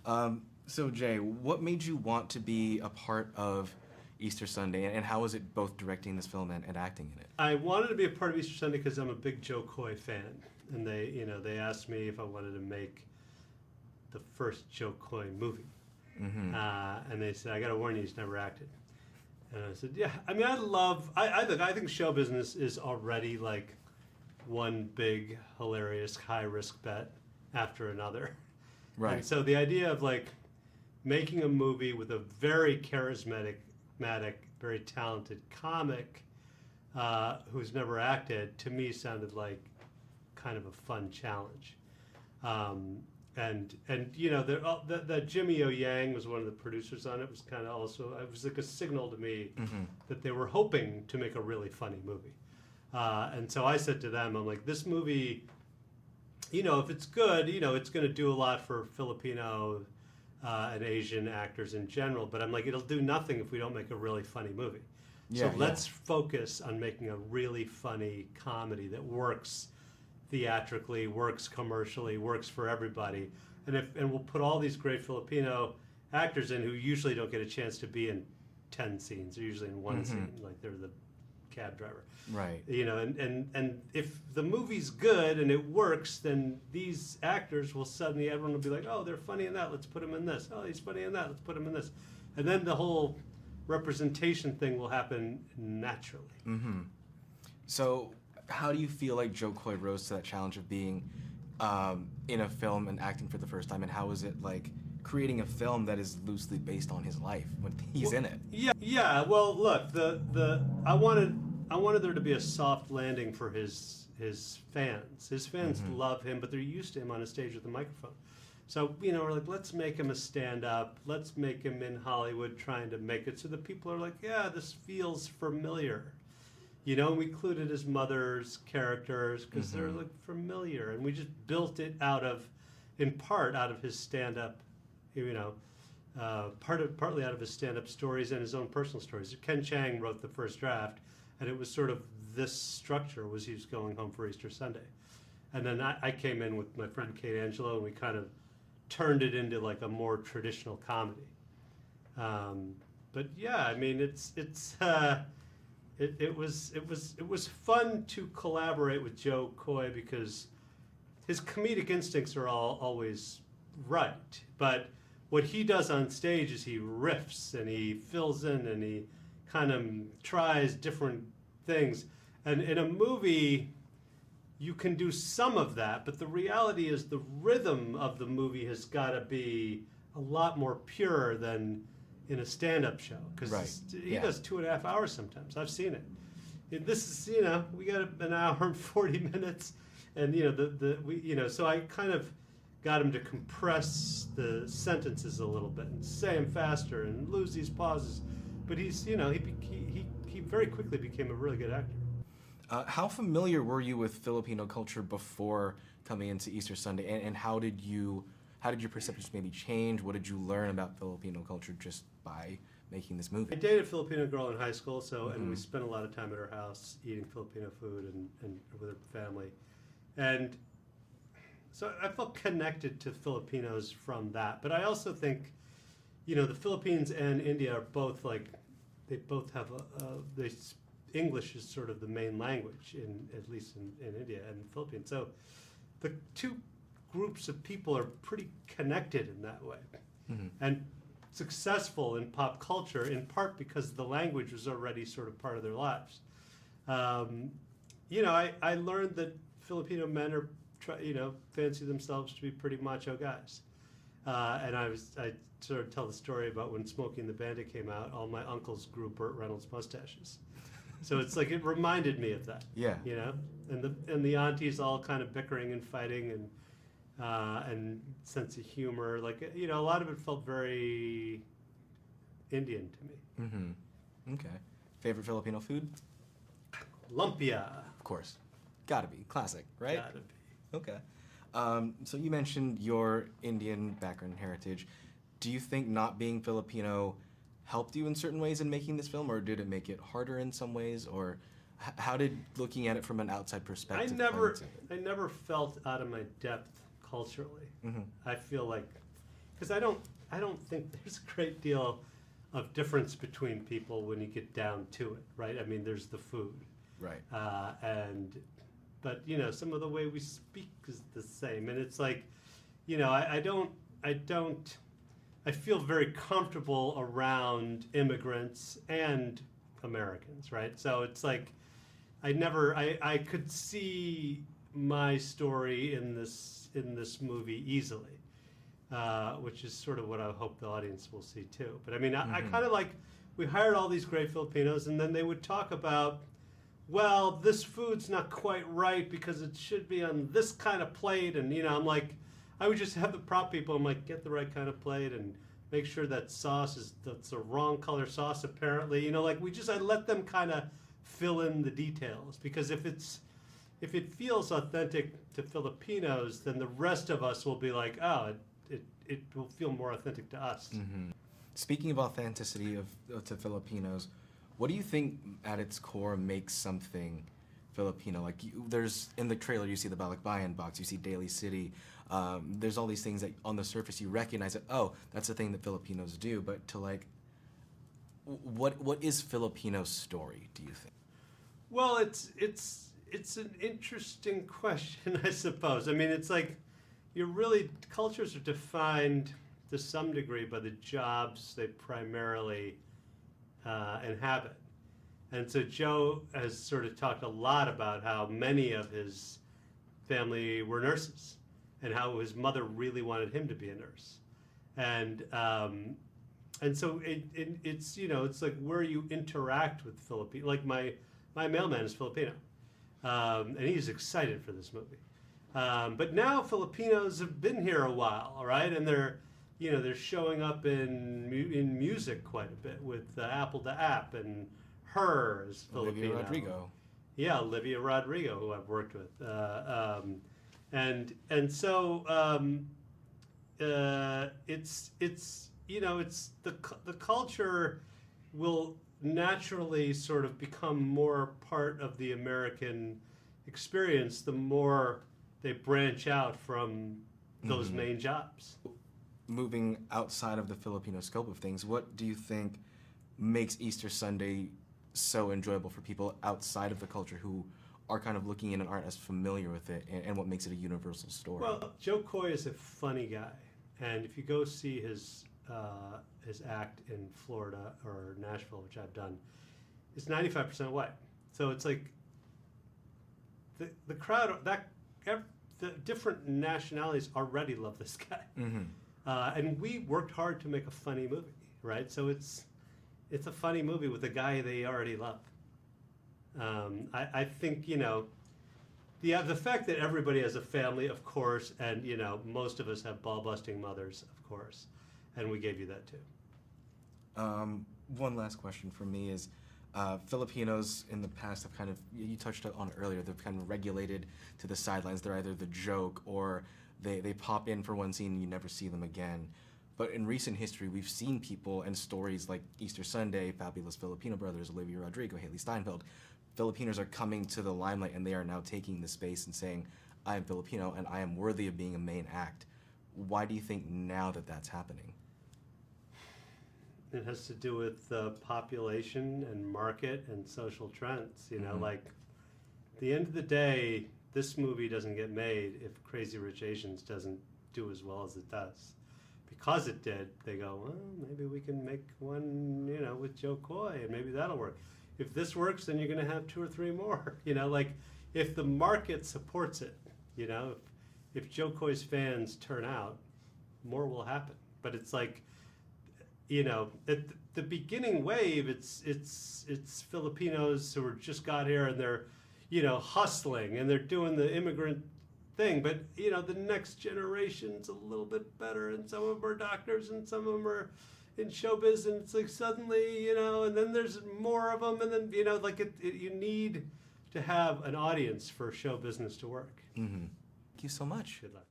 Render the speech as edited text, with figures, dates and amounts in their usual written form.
So Jay, what made you want to be a part of Easter Sunday, and how was it both directing this film and acting in it? I wanted to be a part of Easter Sunday because I'm a big Joe Coy fan, and they asked me if I wanted to make the first Joe Coy movie, and they said, "I got to warn you, he's never acted." And I said, "Yeah, I mean, I think show business is already like one big hilarious high risk bet after another." Right. And so the idea of like making a movie with a very charismatic, very talented comic who's never acted, to me sounded like kind of a fun challenge. And you know, that Jimmy O Yang was one of the producers on it. Was kind of also, it was like a signal to me that they were hoping to make a really funny movie. And so I said to them, I'm like, this movie, you know, if it's good, you know, it's going to do a lot for Filipino and Asian actors in general. But I'm like, it'll do nothing if we don't make a really funny movie. Yeah, so let's focus on making a really funny comedy that works theatrically, works commercially, works for everybody. And we'll put all these great Filipino actors in who usually don't get a chance to be in 10 scenes. They're usually in one scene, like they're the cab driver. Right. You know, and if the movie's good and it works, then these actors will suddenly, everyone will be like, oh, they're funny in that, let's put him in this. Oh, he's funny in that, let's put him in this. And then the whole representation thing will happen naturally. So how do you feel like Joe Coy rose to that challenge of being in a film and acting for the first time, and how is it like creating a film that is loosely based on his life when he's in it? Yeah. Well, look, I wanted there to be a soft landing for his fans. His fans love him, but they're used to him on a stage with a microphone. So, you know, we're like, let's make him a stand-up. Let's make him in Hollywood trying to make it so that people are like, yeah, this feels familiar. You know, we included his mother's characters because they're like familiar, and we just built it in part out of his stand-up, you know, partly out of his stand-up stories and his own personal stories. Ken Chang wrote the first draft, and it was sort of this structure was he was going home for Easter Sunday. And then I came in with my friend Kate Angelo, and we kind of turned it into like a more traditional comedy. But yeah, I mean, it was fun to collaborate with Joe Coy because his comedic instincts are always right. But what he does on stage is he riffs and he fills in and he kind of tries different things. And in a movie, you can do some of that, but the reality is the rhythm of the movie has got to be a lot more pure than in a stand-up show, because he does 2.5 hours sometimes. I've seen it. This is, you know, we got an hour and 40 minutes, and you know so I kind of got him to compress the sentences a little bit and say them faster and lose these pauses. But he's, you know, he very quickly became a really good actor. How familiar were you with Filipino culture before coming into Easter Sunday, and how did your perceptions maybe change? What did you learn about Filipino culture just by making this movie? I dated a Filipino girl in high school, and we spent a lot of time at her house eating Filipino food and with her family. And so I felt connected to Filipinos from that. But I also think, you know, the Philippines and India are both like, they both have English is sort of the main language, at least in India and the Philippines. So the two groups of people are pretty connected in that way. And successful in pop culture, in part because the language was already sort of part of their lives. You know, I learned that Filipino men are, fancy themselves to be pretty macho guys. And I sort of tell the story about when Smokey and the Bandit came out, all my uncles grew Burt Reynolds mustaches. So it's like, it reminded me of that. Yeah. You know? And the aunties all kind of bickering and fighting and sense of humor. Like, you know, a lot of it felt very Indian to me. Okay. Favorite Filipino food? Lumpia. Of course. Gotta be. Classic, right? Gotta be. Okay. So you mentioned your Indian background and heritage. Do you think not being Filipino helped you in certain ways in making this film, or did it make it harder in some ways, or how did looking at it from an outside perspective? I never felt out of my depth culturally. I feel like, because I don't think there's a great deal of difference between people when you get down to it, right? I mean, there's the food, Right. But you know, some of the way we speak is the same, and it's like, you know, I feel very comfortable around immigrants and Americans, right? So it's like, I could see my story in this movie easily, which is sort of what I hope the audience will see too. But I mean, I kind of like, we hired all these great Filipinos, and then they would talk about, well, this food's not quite right because it should be on this kind of plate, and you know, I'm like, I would just have the prop people, I'm like, get the right kind of plate and make sure that that's the wrong color sauce apparently, you know, like I let them kind of fill in the details, because if it feels authentic to Filipinos, then the rest of us will be like, oh, it will feel more authentic to us. Mm-hmm. Speaking of authenticity to Filipinos, what do you think at its core makes something Filipino? Like, there's in the trailer you see the Balikbayan box, you see Daly City. There's all these things that on the surface you recognize that, oh, that's the thing that Filipinos do. But to like, what is Filipino story, do you think? Well, it's an interesting question, I suppose. I mean, it's like, cultures are defined to some degree by the jobs they primarily inhabit. And so Joe has sort of talked a lot about how many of his family were nurses, and how his mother really wanted him to be a nurse. And so it's, you know, it's like where you interact with Filipino. Like my mailman is Filipino, and he's excited for this movie. But now Filipinos have been here a while, all right, and they're showing up in music quite a bit with Apple to App and Her is Filipino. Olivia Rodrigo. Yeah, Olivia Rodrigo, who I've worked with, and so it's you know, it's the culture will naturally sort of become more part of the American experience the more they branch out from those main jobs. Moving outside of the Filipino scope of things, what do you think makes Easter Sunday so enjoyable for people outside of the culture who are kind of looking in and aren't as familiar with it, and what makes it a universal story? Well, Joe Coy is a funny guy, and if you go see his act in Florida or Nashville, which I've done, it's 95% white. So it's like the crowd, the different nationalities already love this guy. And we worked hard to make a funny movie, right? So it's a funny movie with a guy they already love. I think, you know, the fact that everybody has a family, of course, and, you know, most of us have ball-busting mothers, of course, and we gave you that too. One last question for me is, Filipinos in the past have kind of, you touched on it earlier, they've kind of regulated to the sidelines. They're either the joke or they pop in for one scene and you never see them again. But in recent history, we've seen people and stories like Easter Sunday, Fabulous Filipino Brothers, Olivia Rodrigo, Haley Steinfeld. Filipinos are coming to the limelight, and they are now taking the space and saying, I am Filipino and I am worthy of being a main act. Why do you think now that that's happening? It has to do with population and market and social trends. You know, like, at the end of the day, this movie doesn't get made if Crazy Rich Asians doesn't do as well as it does. Because it did, they go, well, maybe we can make one, you know, with Joe Coy, and maybe that'll work. If this works, then you're going to have 2 or 3 more. You know, like, if the market supports it, you know, if Joe Coy's fans turn out, more will happen. But it's like, you know, at the beginning wave, it's Filipinos who are just got here and they're, you know, hustling and they're doing the immigrant thing. But, you know, the next generation's a little bit better, and some of them are doctors and some of them are in showbiz, and it's like suddenly, you know, and then there's more of them, and then, you know, like you need to have an audience for show business to work. Thank you so much. Good luck.